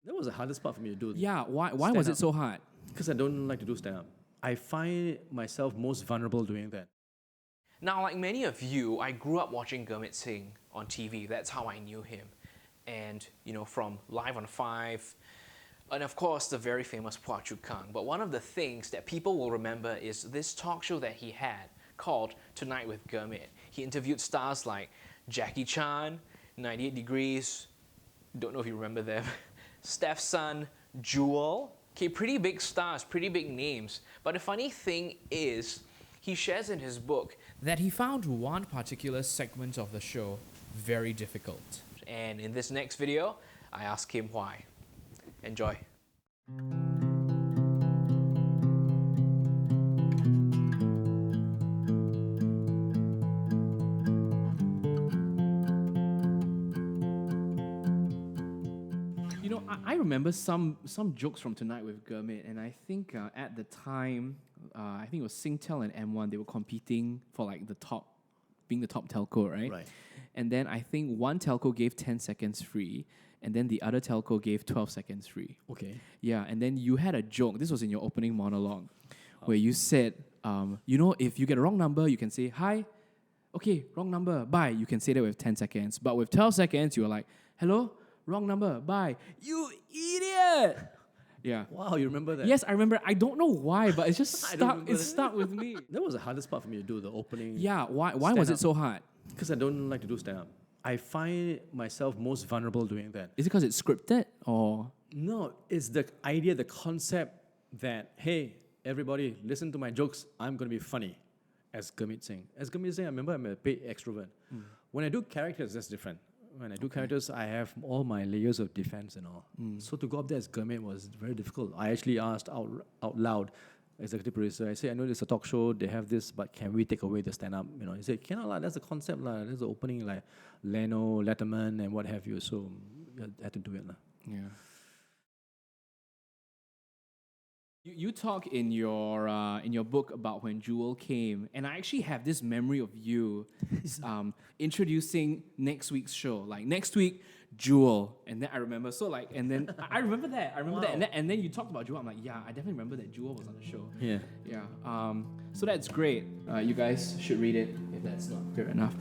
That was the hardest part for me to do. Yeah, why was it so hard? Because I don't like to do stand-up. I find myself most vulnerable doing that. Now, like many of you, I grew up watching Gurmit sing on TV. That's how I knew him. And, from Live on 5, and of course, the very famous Phua Chu Kang. But one of the things that people will remember is this talk show that he had called Tonight with Gurmit. He interviewed stars like Jackie Chan, 98 Degrees, don't know if you remember them, Steph's son, Jewel. Okay, pretty big stars, pretty big names. But the funny thing is, he shares in his book That he found one particular segment of the show very difficult. and in this next video, I ask him why. Enjoy. I remember some jokes from Tonight with Gurmit, and I think at the time, I think it was Singtel and M1, they were competing for like being the top telco, right? Right. And then I think one telco gave 10 seconds free, and then the other telco gave 12 seconds free. Okay. Yeah, and then you had a joke, this was in your opening monologue, where you said, if you get a wrong number, you can say, hi, okay, wrong number, bye. You can say that with 10 seconds. But with 12 seconds, you were like, hello, wrong number, bye. You idiot! Yeah. Wow, you remember that? Yes, I remember. I don't know why, but it's just I don't stuck. remember It's that. stuck with me. That was the hardest part for me to do, the opening. Yeah, why was it Stand-up. so hard? Because I don't like to do stand-up. I find myself most vulnerable doing that. Is it because it's scripted or? No, it's the idea, the concept that, hey, everybody, listen to my jokes. I'm going to be funny as Gurmit Singh. As Gurmit Singh, I remember I'm a paid extrovert. When I do characters, that's different. When I do characters, I have all my layers of defense and all. So to go up there as Gurmit was very difficult. I actually asked out loud, executive producer, I said, I know there's a talk show, they have this, but can we take away the stand-up? He said, cannot lah, that's the concept lah. That's the opening, like Leno, Letterman, and what have you. So I had to do it lah. Yeah. You talk in your book about when Jewel came, and I actually have this memory of you introducing next week's show. Like next week, Jewel, and then I remember. So like, and then I remember that. I remember that, and then you talked about Jewel. I'm like, yeah, I definitely remember that Jewel was on the show. Yeah. Yeah. So that's great. You guys should read it if that's not clear enough.